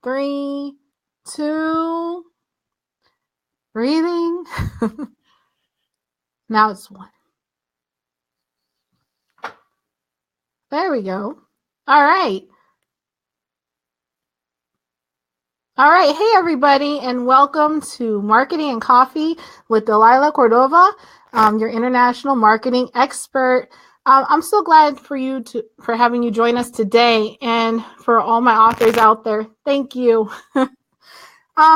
3, 2, breathing. Now it's 1. There we go. All right. All right. Hey, everybody, and welcome to Marketing and Coffee with Delilah Cordova, your international marketing expert. I'm so glad for having you join us today, and for all my authors out there, thank you.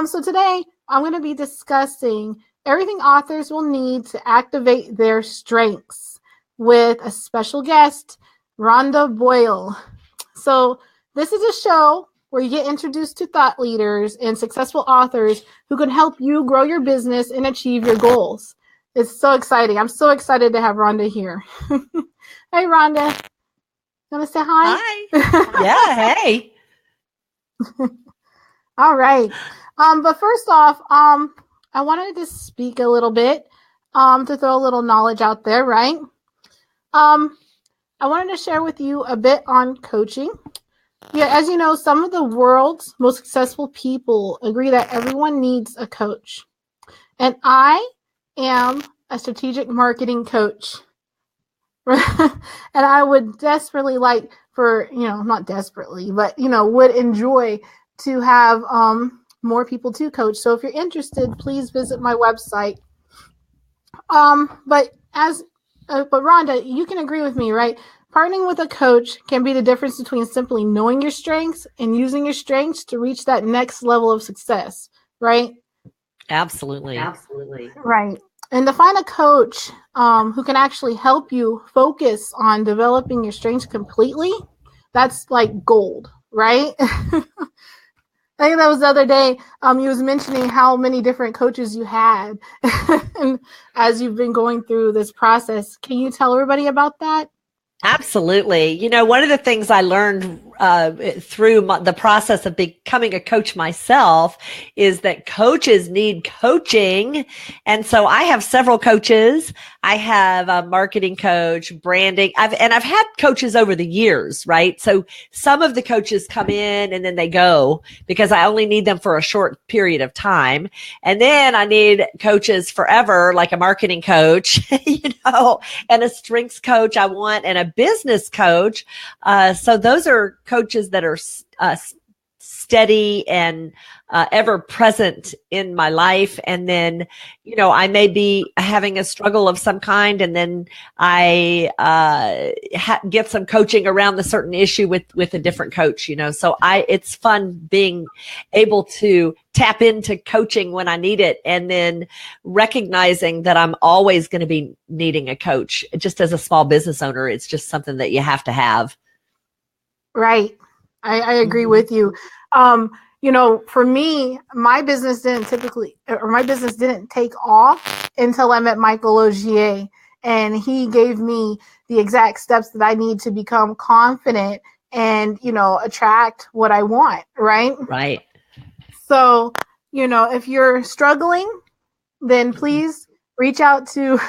So today I'm going to be discussing everything authors will need to activate their strengths with a special guest, Rhonda Boyle. So this is a show where you get introduced to thought leaders and successful authors who can help you grow your business and achieve your goals. It's so exciting. I'm so excited to have Rhonda here. Hey, Rhonda. You want to say hi? Hi. Yeah, hey. All right. But first off, I wanted to speak a little bit to throw a little knowledge out there, right? I wanted to share with you a bit on coaching. Yeah, as you know, some of the world's most successful people agree that everyone needs a coach. And I am a strategic marketing coach. And I would desperately like for, not desperately, but, would enjoy to have more people to coach. So if you're interested, please visit my website. But Rhonda, you can agree with me, right? Partnering with a coach can be the difference between simply knowing your strengths and using your strengths to reach that next level of success, right? Absolutely. Right. And to find a coach who can actually help you focus on developing your strengths completely, that's like gold, right? I think that was the other day, you was mentioning how many different coaches you had as you've been going through this process. Can you tell everybody about that? Absolutely. One of the things I learned through the process of becoming a coach myself is that coaches need coaching. And so I have several coaches. I have a marketing coach, branding. I've had coaches over the years, right? So some of the coaches come in and then they go because I only need them for a short period of time. And then I need coaches forever, like a marketing coach, and a strengths coach I want, and a business coach. So those are coaches that are steady and ever present in my life. And then, I may be having a struggle of some kind, and then I get some coaching around the certain issue with a different coach, So it's fun being able to tap into coaching when I need it, and then recognizing that I'm always going to be needing a coach. Just as a small business owner, it's just something that you have to have. Right. I agree with you. For me, my business didn't take off until I met Michael Ogier, and he gave me the exact steps that I need to become confident and, attract what I want. Right. Right. So, if you're struggling, then please reach out to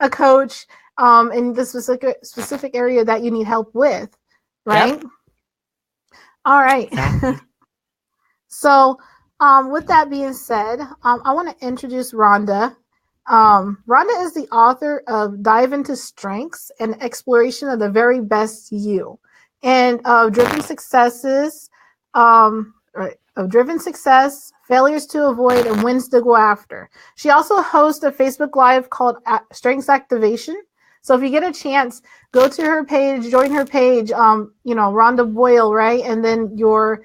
a coach in the specific area that you need help with. Right. Yep. All right. Exactly. So with that being said, I want to introduce Rhonda. Rhonda is the author of Dive into Strengths and Exploration of the Very Best You, and of Driven Success, Failures to Avoid, and Wins to Go After. She also hosts a Facebook Live called Strengths Activation. So if you get a chance, go to her page, join her page, Rhonda Boyle, right? And then your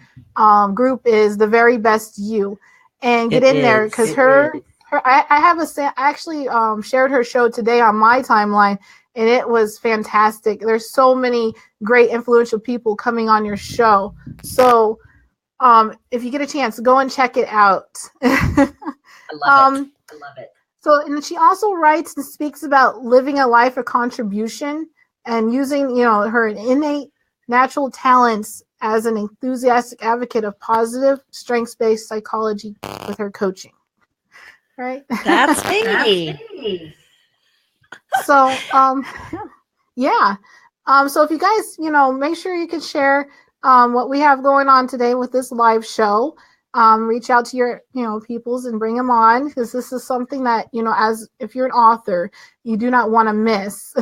group is The Very Best You. And get in there, because I actually shared her show today on my timeline, and it was fantastic. There's so many great influential people coming on your show. So if you get a chance, go and check it out. I love it. So, and she also writes and speaks about living a life of contribution and using, her innate natural talents as an enthusiastic advocate of positive strengths-based psychology with her coaching. Right? That's me. So, yeah. So if you guys, make sure you can share what we have going on today with this live show. Reach out to your, peoples and bring them on, because this is something that, as if you're an author, you do not want to miss.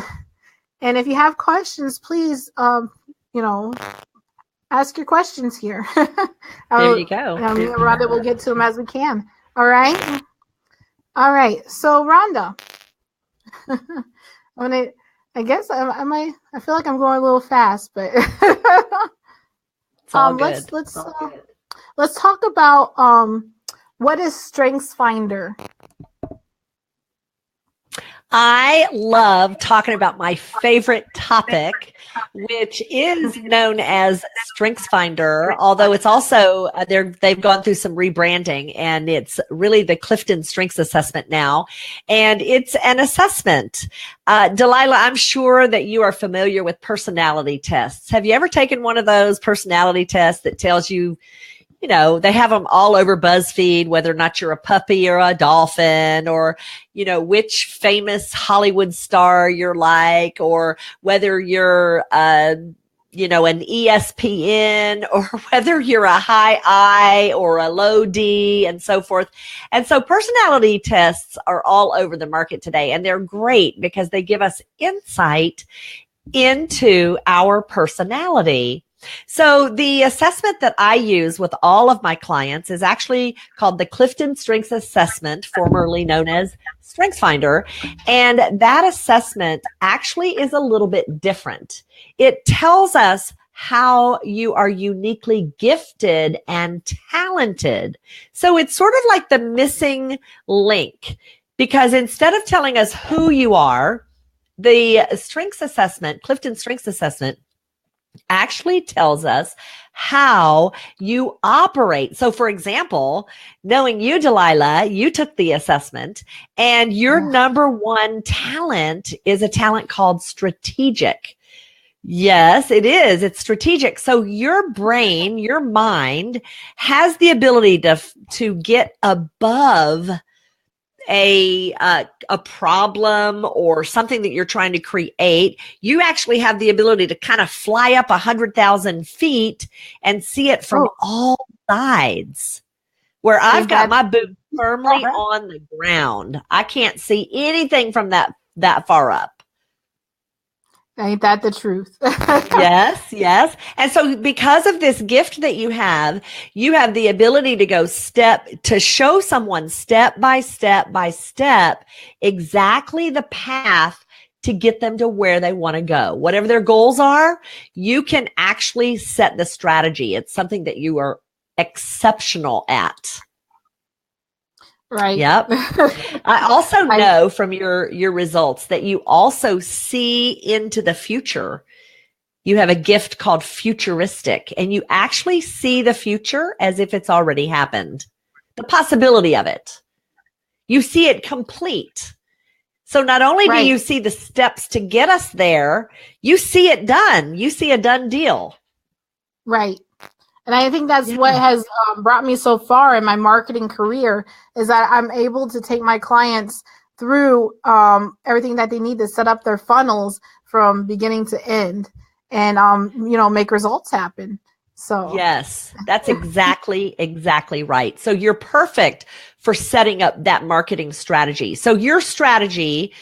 And if you have questions, please, ask your questions here. There you go. Me and Rhonda will get to them as we can. All right. All right. So Rhonda, I guess I feel like I'm going a little fast, but it's all good. Let's talk about what is StrengthsFinder. I love talking about my favorite topic, which is known as StrengthsFinder, although it's also, they've gone through some rebranding, and it's really the Clifton Strengths Assessment now. And it's an assessment. Delilah, I'm sure that you are familiar with personality tests. Have you ever taken one of those personality tests that tells you, they have them all over BuzzFeed, whether or not you're a puppy or a dolphin, or, which famous Hollywood star you're like, or whether you're, an ESPN, or whether you're a high I or a low D, and so forth. And so personality tests are all over the market today, and they're great because they give us insight into our personality. So the assessment that I use with all of my clients is actually called the Clifton Strengths Assessment, formerly known as StrengthsFinder. And that assessment actually is a little bit different. It tells us how you are uniquely gifted and talented. So it's sort of like the missing link, because instead of telling us who you are, the strengths assessment, Clifton Strengths Assessment, actually tells us how you operate. So for example, knowing you, Delilah, you took the assessment, and your number one talent is a talent called strategic. Yes, it is. It's strategic. So your brain, your mind has the ability to get above a problem or something that you're trying to create. You actually have the ability to kind of fly up 100,000 feet and see it from all sides, where I've got my boot firmly on the ground. I can't see anything from that far up. Ain't that the truth? Yes. And so because of this gift that you have the ability to show someone step by step by step exactly the path to get them to where they want to go. Whatever their goals are, you can actually set the strategy. It's something that you are exceptional at. Right. Yep. I also know from your results that you also see into the future. You have a gift called futuristic, and you actually see the future as if it's already happened. The possibility of it. You see it complete. So not only do you see the steps to get us there, you see it done. You see a done deal. Right. And I think that's what has brought me so far in my marketing career, is that I'm able to take my clients through everything that they need to set up their funnels from beginning to end, and make results happen. So yes, that's exactly right. So you're perfect for setting up that marketing strategy. So your strategy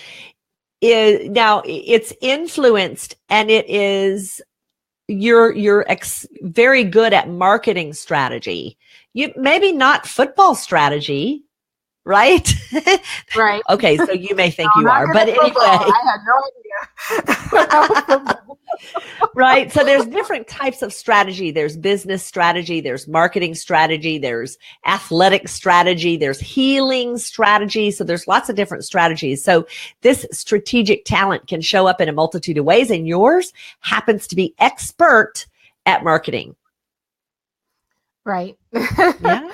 is now, it's influenced, and it is you're very good at marketing strategy. You maybe not football strategy, right? Right. Okay, so you may think you are, but anyway, I had no idea. Right. So there's different types of strategy. There's business strategy, there's marketing strategy, there's athletic strategy, there's healing strategy. So there's lots of different strategies. So this strategic talent can show up in a multitude of ways, and yours happens to be expert at marketing. Right. Yeah.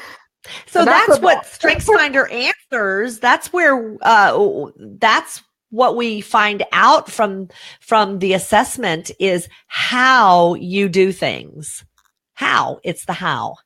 So that's what StrengthsFinder answers. That's where that's what we find out from the assessment is how you do things. How. It's the how.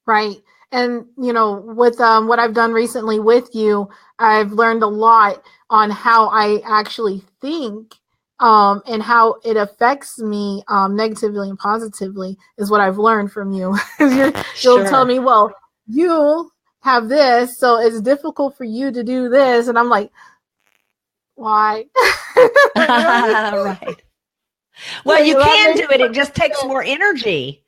Right. And, with what I've done recently with you, I've learned a lot on how I actually think and how it affects me negatively and positively is what I've learned from you. You'll tell me, well, you have this, so it's difficult for you to do this. And I'm like, why? Right. Well, you can do it. It just takes more energy.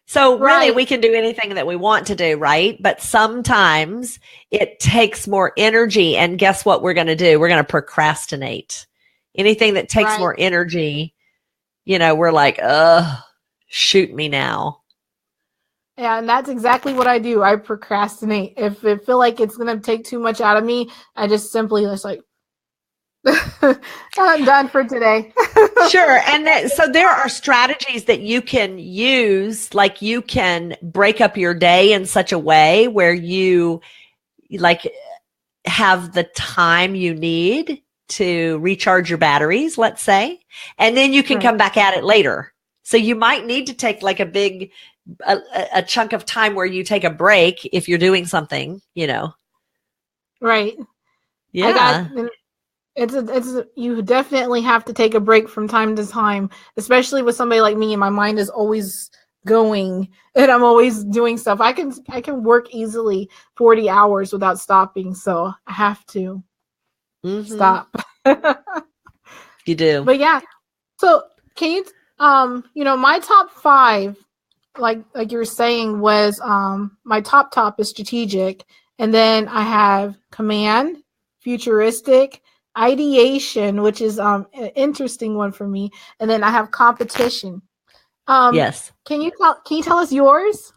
So really, we can do anything that we want to do, right? But sometimes it takes more energy. And guess what we're going to do? We're going to procrastinate. Anything that takes more energy, we're like, shoot me now. Yeah, and that's exactly what I do. I procrastinate. If I feel like it's going to take too much out of me, I just simply just like, I'm done for today. Sure. And so there are strategies that you can use, like you can break up your day in such a way where you like have the time you need to recharge your batteries, let's say, and then you can come back at it later. So you might need to take like a chunk of time where you take a break if you're doing something, Right. Yeah. It's you definitely have to take a break from time to time, especially with somebody like me and my mind is always going and I'm always doing stuff. I can work easily 40 hours without stopping, so I have to stop. You do. But yeah. So can you my top 5, like you were saying, was my top is strategic, and then I have command, futuristic, ideation, which is an interesting one for me, and then I have competition. Yes. Can you tell us yours?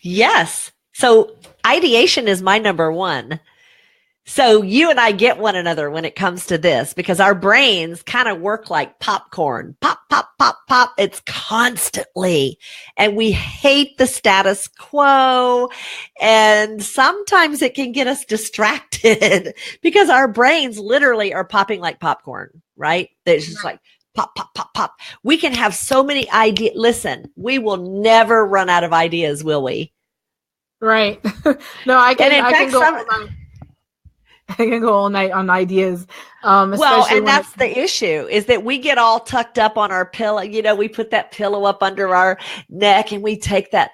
Yes. So ideation is my number 1. So you and I get one another when it comes to this because our brains kind of work like popcorn. Pop, pop, pop, pop. It's constantly. And we hate the status quo. And sometimes it can get us distracted because our brains literally are popping like popcorn, right? It's just like pop, pop, pop, pop. We can have so many ideas. Listen, we will never run out of ideas, will we? Right. No, I can go all night on ideas. Well, and that's the issue is that we get all tucked up on our pillow. We put that pillow up under our neck and we take that,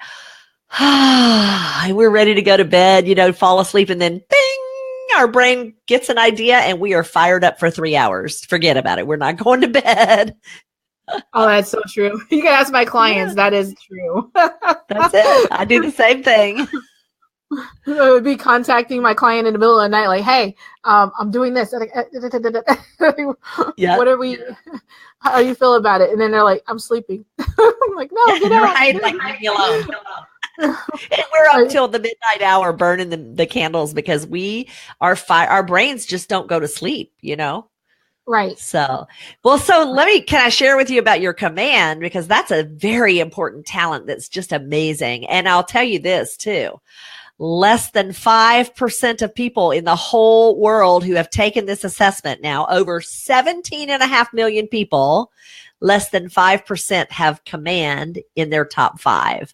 and we're ready to go to bed, fall asleep, and then bing, our brain gets an idea and we are fired up for 3 hours. Forget about it. We're not going to bed. Oh, that's so true. You can ask my clients. Yeah. That is true. That's it. I do the same thing. I would be contacting my client in the middle of the night, like, "Hey, I'm doing this. Yeah. What are we? How do you feel about it?" And then they're like, "I'm sleeping." I'm like, "No, get out! Right, like leave me alone." And we're up till the midnight hour burning the candles because our brains just don't go to sleep. Right. So, can I share with you about your command? Because that's a very important talent that's just amazing. And I'll tell you this too. Less than 5% of people in the whole world who have taken this assessment now, over 17.5 million people, less than 5% have command in their top 5.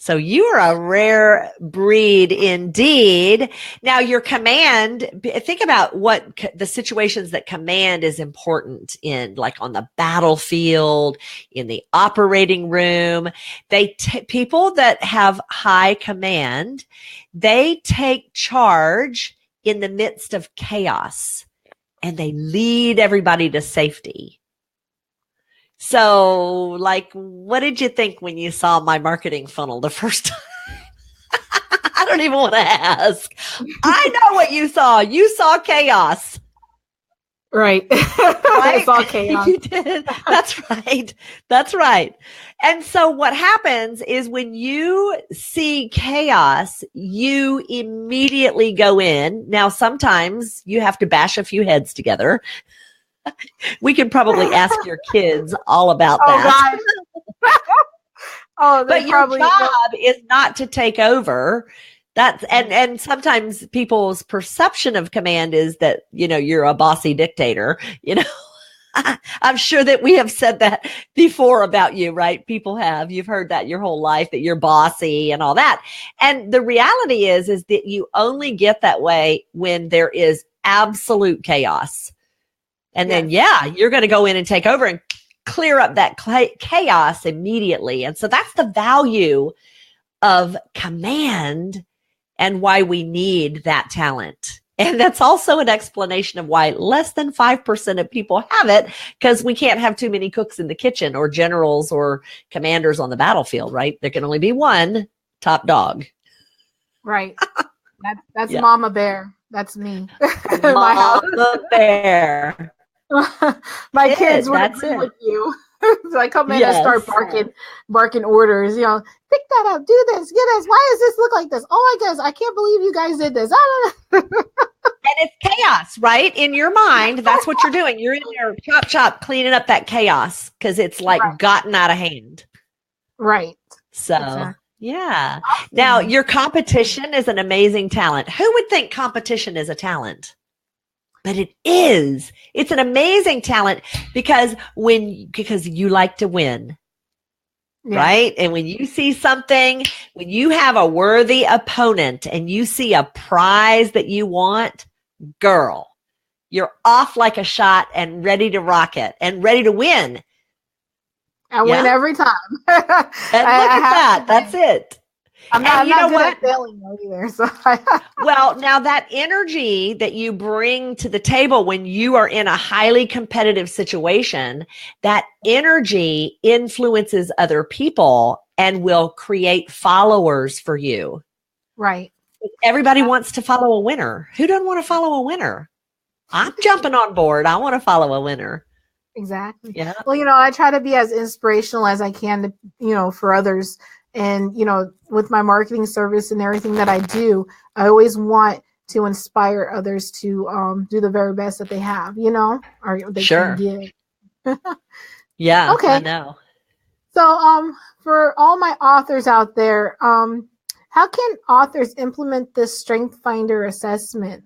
So you are a rare breed indeed. Now your command, think about what the situations that command is important in, like on the battlefield, in the operating room. People that have high command, they take charge in the midst of chaos and they lead everybody to safety. So, like, what did you think when you saw my marketing funnel the first time? I don't even want to ask. I know what you saw. You saw chaos. Right. I saw chaos. You did. That's right. That's right. And so what happens is when you see chaos, you immediately go in. Now, sometimes you have to bash a few heads together. We could probably ask your kids all about that. But your job is not to take over. That's and sometimes people's perception of command is that, you're a bossy dictator, I'm sure that we have said that before about you, right? People have. You've heard that your whole life, that you're bossy and all that. And the reality is that you only get that way when there is absolute chaos. And then, you're going to go in and take over and clear up that chaos immediately. And so that's the value of command and why we need that talent. And that's also an explanation of why less than 5% of people have it, because we can't have too many cooks in the kitchen or generals or commanders on the battlefield, right? There can only be one top dog. Right. That's Mama Bear. That's me. Mama Bear. My kids would agree with you. So I come in and start barking orders, pick that up, do this, get this. Why does this look like this? Oh my gosh, I can't believe you guys did this. And it's chaos, right? In your mind, that's what you're doing. You're in there chop, cleaning up that chaos because it's like gotten out of hand. Right. So, yeah. Now, your competition is an amazing talent. Who would think competition is a talent? But it is. It's an amazing talent because you like to win. Right? And when you see something, when you have a worthy opponent and you see a prize that you want, girl, you're off like a shot and ready to rock it and ready to win. I win every time. And look at that. That's it. I'm not good at failing either. So well, now that energy that you bring to the table when you are in a highly competitive situation, that energy influences other people and will create followers for you. Right. Everybody wants to follow a winner. Who doesn't want to follow a winner? I'm jumping on board. I want to follow a winner. Exactly. Yeah. Well, I try to be as inspirational as I can to, for others. And, with my marketing service and everything that I do, I always want to inspire others to do the very best that they have, or they can give. Yeah. Okay. I know. So, for all my authors out there, how can authors implement this Strength Finder assessment?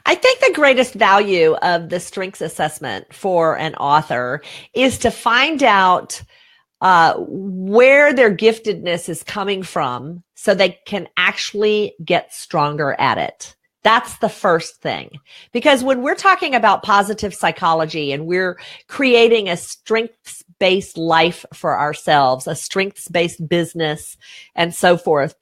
I think the greatest value of the strengths assessment for an author is to find out where their giftedness is coming from so they can actually get stronger at it. That's the first thing. Because when we're talking about positive psychology and we're creating a strengths-based life for ourselves, a strengths-based business and so forth,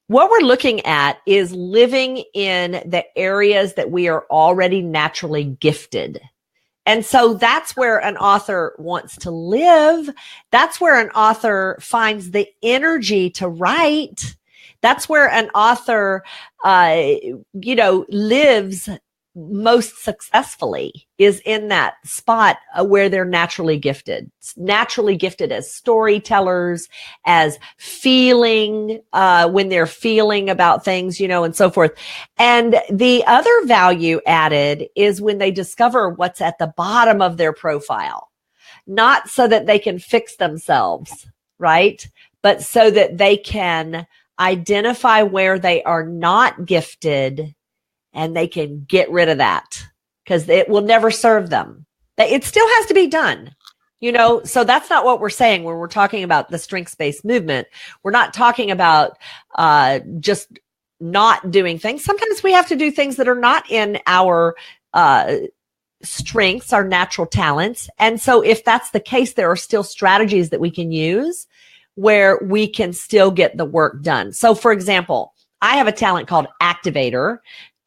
what we're looking at is living in the areas that we are already naturally gifted. And so that's where an author wants to live. That's where an author finds the energy to write. That's where an author, lives most successfully, is in that spot where they're naturally gifted as storytellers, as feeling, when they're feeling about things, and so forth. And the other value added is when they discover what's at the bottom of their profile, not so that they can fix themselves, right? But so that they can identify where they are not gifted and they can get rid of that because it will never serve them. It still has to be done, so that's not what we're saying when we're talking about the strengths-based movement. We're not talking about just not doing things. Sometimes we have to do things that are not in our strengths, our natural talents. And so if that's the case, there are still strategies that we can use where we can still get the work done. So for example, I have a talent called activator,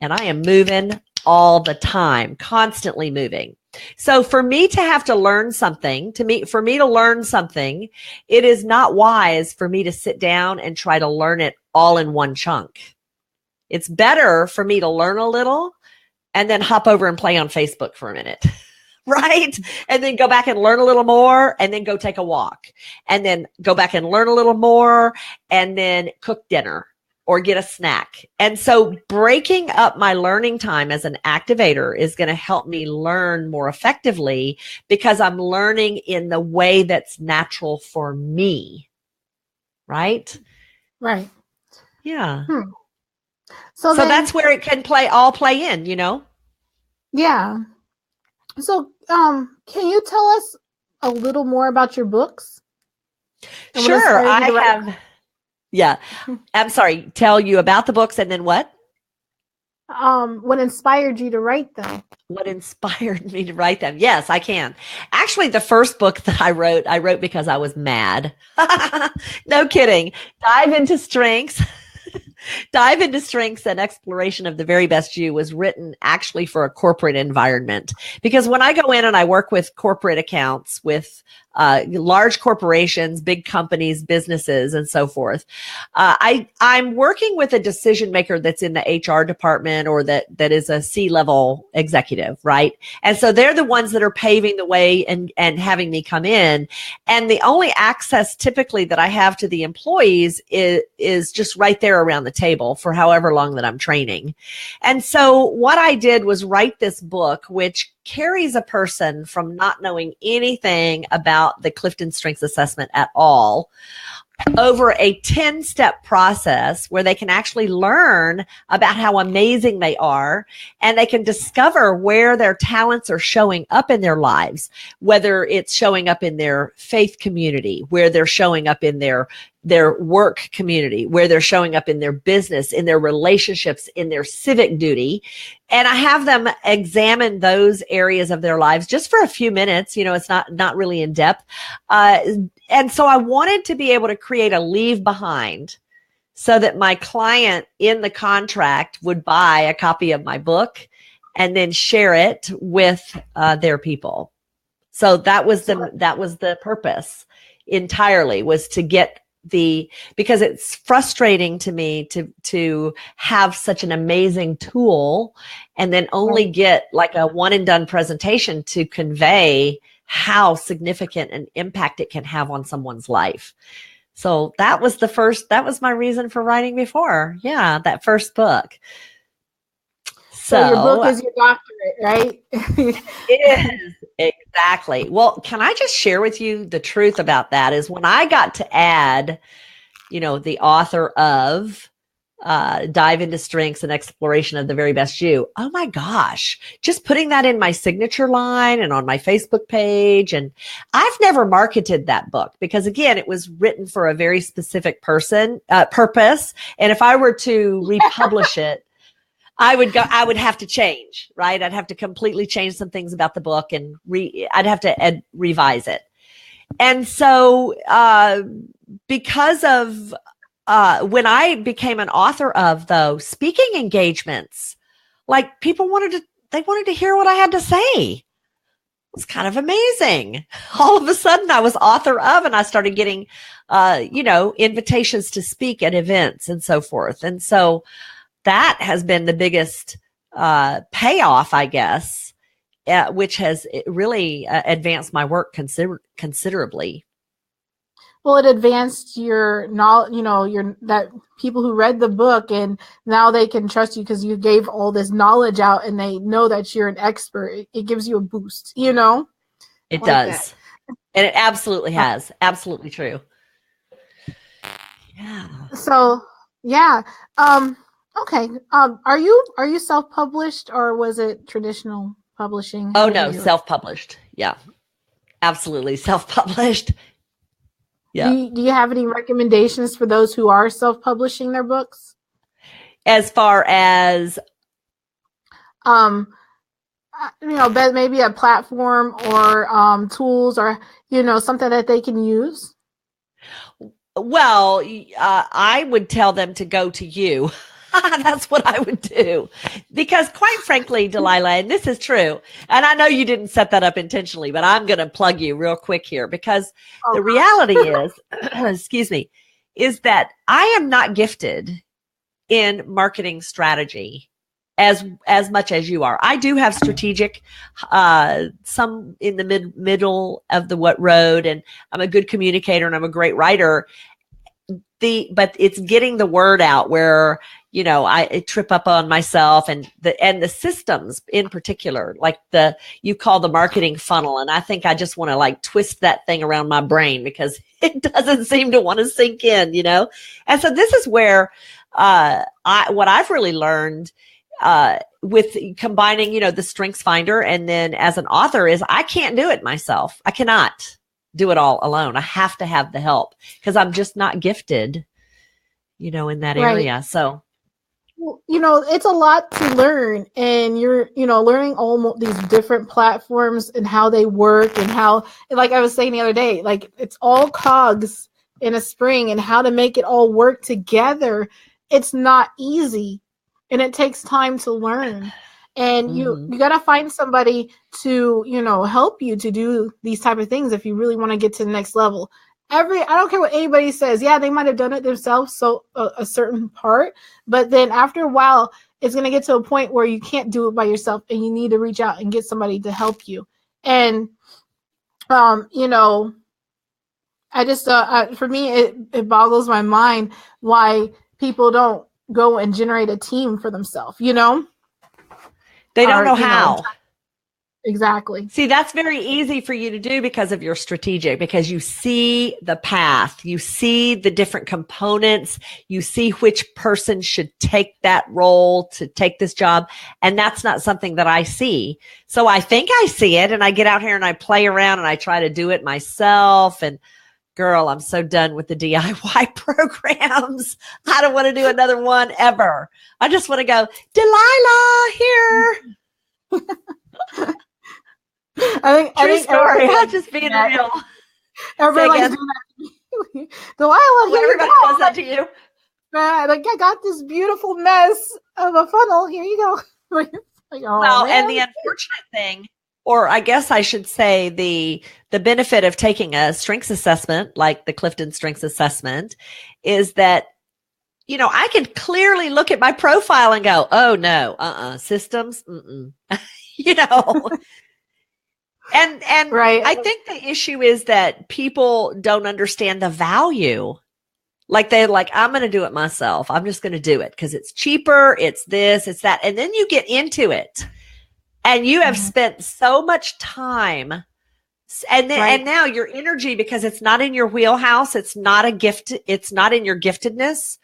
and I am moving all the time, constantly moving. So for me to have to learn something, for me to learn something, it is not wise for me to sit down and try to learn it all in one chunk. It's better for me to learn a little and then hop over and play on Facebook for a minute, right? And then go back and learn a little more and then go take a walk and then go back and learn a little more and then cook dinner or get a snack. And so breaking up my learning time as an activator is going to help me learn more effectively because I'm learning in the way that's natural for me. Right? Right. Yeah. So that's where it can play in, Yeah. So, can you tell us a little more about your books? Sure. I have. Yeah. I'm sorry. Tell you about the books and then what? what inspired you to write them? What inspired me to write them? Yes, I can. Actually, the first book that I wrote because I was mad. No kidding. Dive into Strengths. Dive into Strengths and Exploration of the Very Best You was written actually for a corporate environment. Because when I go in and I work with corporate accounts with large corporations, big companies, businesses, and so forth, I'm working with a decision maker that's in the HR department or that is a C-level executive, right? And so they're the ones that are paving the way and having me come in. And the only access typically that I have to the employees is just right there around the table for however long that I'm training. And so what I did was write this book, which carries a person from not knowing anything about the Clifton Strengths Assessment at all over a 10-step process where they can actually learn about how amazing they are, and they can discover where their talents are showing up in their lives, whether it's showing up in their faith community, where they're showing up in their work community, where they're showing up in their business, in their relationships, in their civic duty. And I have them examine those areas of their lives just for a few minutes. You know, it's not really in depth. And so I wanted to be able to create a leave behind so that my client in the contract would buy a copy of my book and then share it with their people. So that was the purpose entirely, was to get because it's frustrating to me to have such an amazing tool and then only get like a one and done presentation to convey how significant an impact it can have on someone's life. So that was my reason for writing before. Yeah, that first book. So your book is your doctorate, right? It is. Exactly. Well, can I just share with you the truth about that is when I got to add, the author of Dive into Strengths and Exploration of the Very Best You. Oh my gosh. Just putting that in my signature line and on my Facebook page. And I've never marketed that book because again, it was written for a very specific purpose. And if I were to republish it, I would have to change, right? I'd have to completely change some things about the book and I'd have to revise it. And so, because of, when I became an author of those speaking engagements, like people wanted to hear what I had to say. It was kind of amazing. All of a sudden I was author of, and I started getting, invitations to speak at events and so forth. And so that has been the biggest payoff, I guess, which has really advanced my work considerably. Well, it advanced your knowledge, that people who read the book and now they can trust you because you gave all this knowledge out and they know that you're an expert. It gives you a boost, It like does. That. And it absolutely has. Absolutely true. Yeah. So, yeah. Okay. Are you self-published or was it traditional publishing? Oh no, self-published. Yeah. Absolutely self-published. Yeah. Do you have any recommendations for those who are self-publishing their books? As far as maybe a platform or tools or something that they can use? Well, I would tell them to go to you. That's what I would do. Because quite frankly, Delilah, and this is true, and I know you didn't set that up intentionally, but I'm going to plug you real quick here because the reality is, excuse me, is that I am not gifted in marketing strategy as much as you are. I do have strategic, some in the middle of the road, and I'm a good communicator and I'm a great writer. But it's getting the word out where, I trip up on myself and the systems in particular, like you call the marketing funnel. And I think I just want to twist that thing around my brain because it doesn't seem to want to sink in, And so this is where, what I've really learned, with combining, the Strengths Finder and then as an author is I can't do it myself. I cannot do it all alone. I have to have the help because I'm just not gifted, in that area. So it's a lot to learn, and you're, learning all these different platforms and how they work, and how, like I was saying the other day, like it's all cogs in a spring, and how to make it all work together. It's not easy, and it takes time to learn. And you got to find somebody to, help you to do these type of things if you really want to get to the next level. I don't care what anybody says. Yeah, they might have done it themselves, so a certain part, but then after a while, it's going to get to a point where you can't do it by yourself, and you need to reach out and get somebody to help you. And I just for me, it boggles my mind why people don't go and generate a team for themselves. They don't know how. Exactly. See, that's very easy for you to do because of your strategic, because you see the path, you see the different components, you see which person should take that role to take this job. And that's not something that I see. So I think I see it, and I get out here and I play around and I try to do it myself. And girl, I'm so done with the DIY programs. I don't want to do another one ever. I just want to go, Delilah, here. True story. I'm just being real. Everybody's doing that to me. Delilah, everybody does that to you. Like, I got this beautiful mess of a funnel. Here you go. Like, well, man. And the unfortunate thing, or I guess I should say the benefit of taking a strengths assessment, like the Clifton strengths assessment, is that, I can clearly look at my profile and go, oh no, systems, And right. I think the issue is that people don't understand the value. Like they're like, I'm going to do it myself. I'm just going to do it because it's cheaper. It's this, it's that. And then you get into it and you have spent so much time. And then, and now your energy, because it's not in your wheelhouse. It's not a gift. It's not in your giftedness,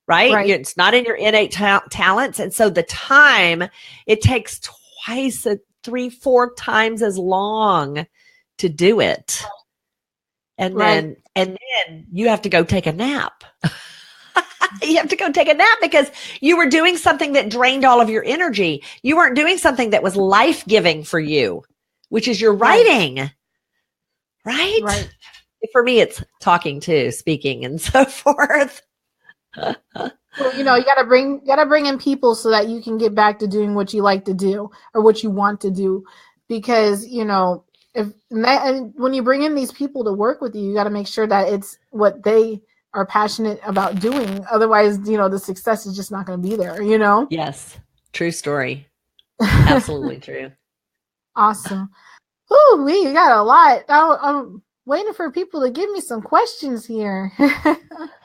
right? It's not in your innate talents. And so the time it takes twice 3-4 times as long to do it. And then you have to go take a nap. You have to go take a nap because you were doing something that drained all of your energy. You weren't doing something that was life-giving for you, which is your writing. Right? For me, it's talking too, speaking and so forth. Well, you gotta bring in people so that you can get back to doing what you like to do or what you want to do, because when you bring in these people to work with you, you got to make sure that it's what they are passionate about doing. Otherwise, the success is just not going to be there. Yes, true story. Absolutely true. Awesome. Ooh, we got a lot. I'm waiting for people to give me some questions here. If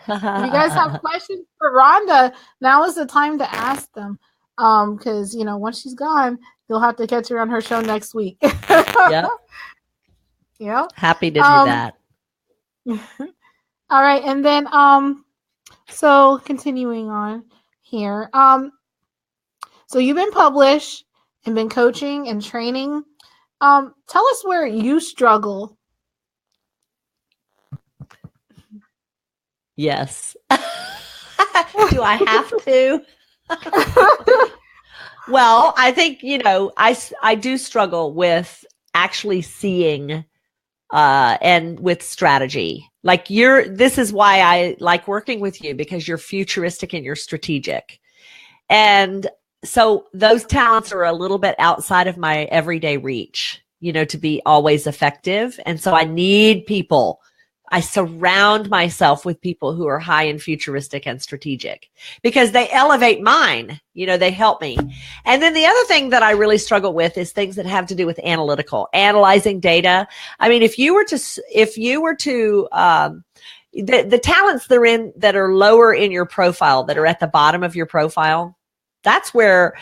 you guys have questions for Rhonda, now is the time to ask them. Because once she's gone, you'll have to catch her on her show next week. Yep. Yep. Happy to do that. All right, and then so continuing on here. So you've been published and been coaching and training. Tell us where you struggle. Yes. Do I have to? Well, I think, I do struggle with actually seeing and with strategy. Like this is why I like working with you, because you're futuristic and you're strategic. And so those talents are a little bit outside of my everyday reach, to be always effective. And so I need people. I surround myself with people who are high in futuristic and strategic because they elevate mine, they help me. And then the other thing that I really struggle with is things that have to do with analyzing data. I mean, if you were to the talents that are lower in your profile, that are at the bottom of your profile, that's where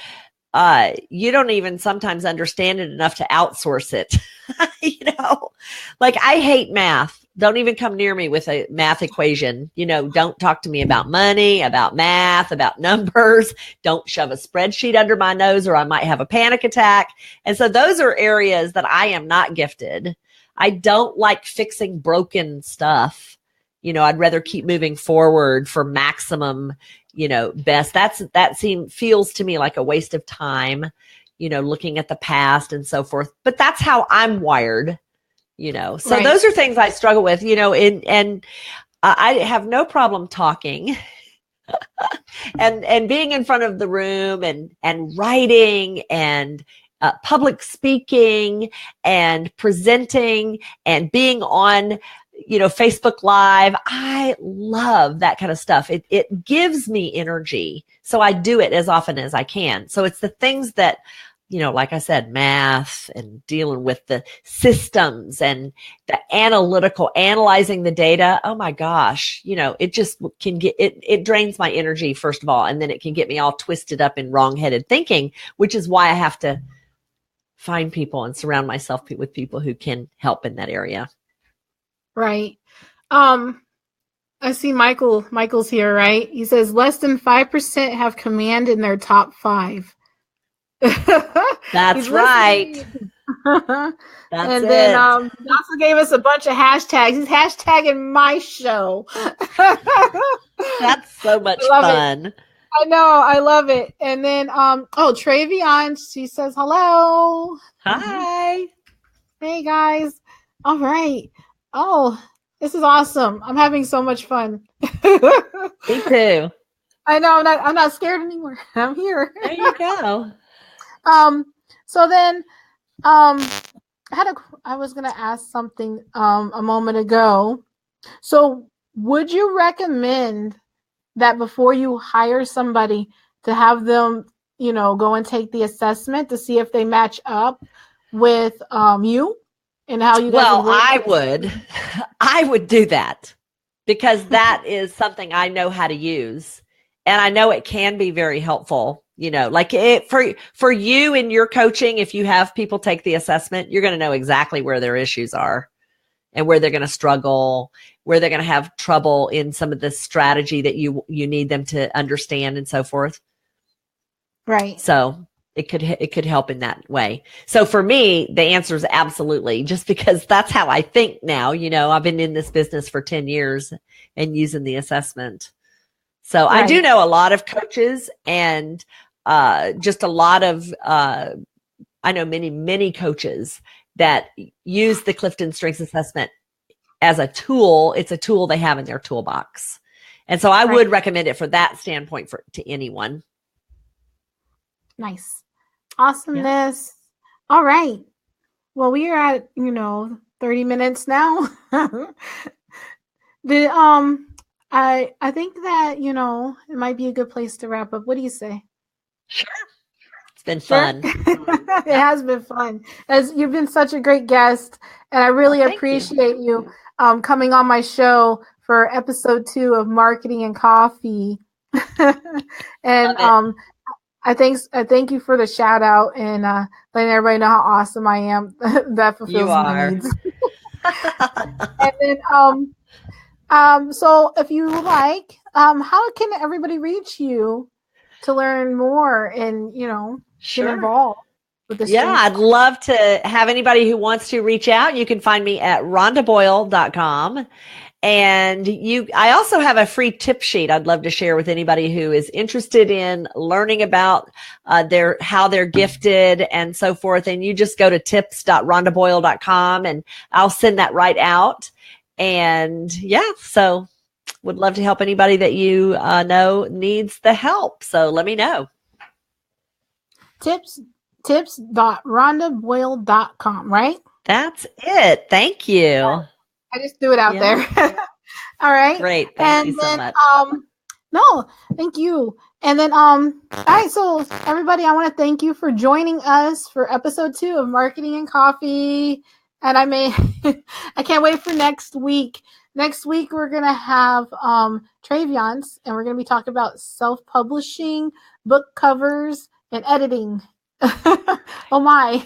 you don't even sometimes understand it enough to outsource it. Like I hate math. Don't even come near me with a math equation. Don't talk to me about money, about math, about numbers. Don't shove a spreadsheet under my nose or I might have a panic attack. And so those are areas that I am not gifted. I don't like fixing broken stuff. I'd rather keep moving forward for maximum, best. Feels to me like a waste of time, looking at the past and so forth. But that's how I'm wired, So Right. those are things I struggle with, and I have no problem talking and being in front of the room and writing and public speaking and presenting and being on, Facebook Live. I love that kind of stuff. It gives me energy. So I do it as often as I can. So it's the things that, like I said, math and dealing with the systems and the analyzing the data. Oh my gosh. It just can it drains my energy, first of all. And then it can get me all twisted up in wrong-headed thinking, which is why I have to find people and surround myself with people who can help in that area. Right. I see Michael's here, right? He says less than 5% have command in their top 5. That's right. That's and then he also gave us a bunch of hashtags. He's hashtagging my show. That's so much fun. I know, I love it. And then Travion, she says hello. Hi. Hey guys. All right. Oh, this is awesome. I'm having so much fun. Me too. I know, I'm not scared anymore. I'm here. There you go. So then I was gonna ask something a moment ago. So would you recommend that before you hire somebody to have them, go and take the assessment to see if they match up with you and how you guys I would do that because that is something I know how to use. And I know it can be very helpful, like for you in your coaching. If you have people take the assessment, you're going to know exactly where their issues are and where they're going to struggle, where they're going to have trouble in some of the strategy that you need them to understand and so forth. Right. So it could help in that way. So for me, the answer is absolutely, just because that's how I think now. I've been in this business for 10 years and using the assessment. So right. I do know a lot of coaches and just a lot of, I know many coaches that use the Clifton Strengths Assessment as a tool. It's a tool they have in their toolbox. And so I would recommend it for that standpoint to anyone. Nice. Awesomeness. Yeah. All right. Well, we are at, 30 minutes now. I think that, it might be a good place to wrap up. What do you say? Sure. It's been fun. It has been fun. As you've been such a great guest, and I really appreciate you coming on my show for episode 2 of Marketing and Coffee. And I thank you for the shout out and letting everybody know how awesome I am. That fulfills my needs. And then so if you like, how can everybody reach you to learn more and get involved with this? Yeah, I'd love to have anybody who wants to reach out. You can find me at rhondaboyle.com. And I also have a free tip sheet I'd love to share with anybody who is interested in learning about how they're gifted and so forth. And you just go to tips.rhondaboyle.com and I'll send that right out. And so would love to help anybody that you know needs the help. So let me know. Tips.rhondaboyle.com, right? That's it. Thank you. I just threw it out there. All right. Great. Thank you so much. No, thank you. And then, all right. So everybody, I want to thank you for joining us for episode 2 of Marketing and Coffee. And I can't wait for next week. Next week, we're going to have Travion's, and we're going to be talking about self-publishing, book covers, and editing. Oh my.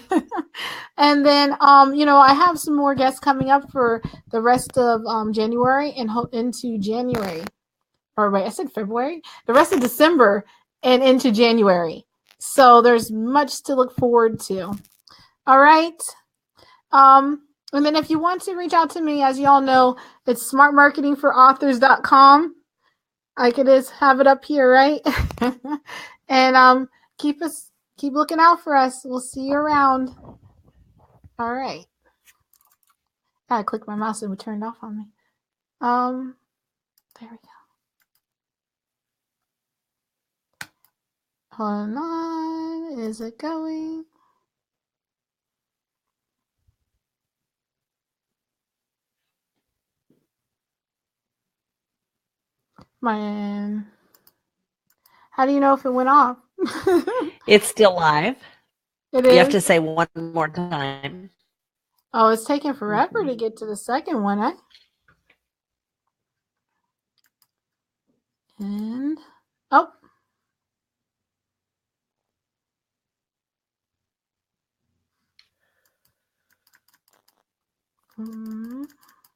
And then I have some more guests coming up for the rest of January and into January. Or wait, I said February. The rest of December and into January. So there's much to look forward to. All right. And then if you want to reach out to me, as y'all know, it's smartmarketingforauthors.com. I could just have it up here, right? And keep looking out for us. We'll see you around. All right. I clicked my mouse and it turned off on me. There we go. Hold on. Is it going? Man. How do you know if it went off? It's still live. It You is. have to say one more time. Oh, it's taking forever to get to the second one, eh? And oh.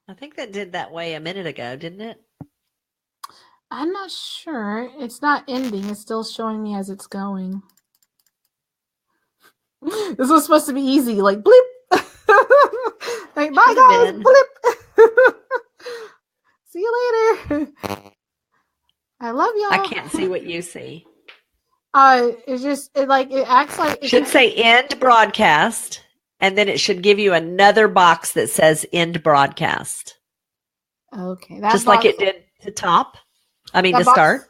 I think that did that way a minute ago, didn't it? I'm not sure. It's not ending. It's still showing me as it's going. This was supposed to be easy, like bleep. Like, bye guys, bleep. See you later. I love y'all. I can't see what you see. It acts like it should say end broadcast, and then it should give you another box that says end broadcast. Okay, just like it did to top. I mean, to start.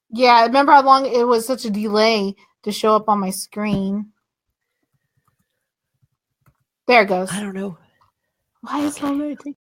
Yeah, remember how long it was such a delay to show up on my screen? There it goes. I don't know. Why is so late?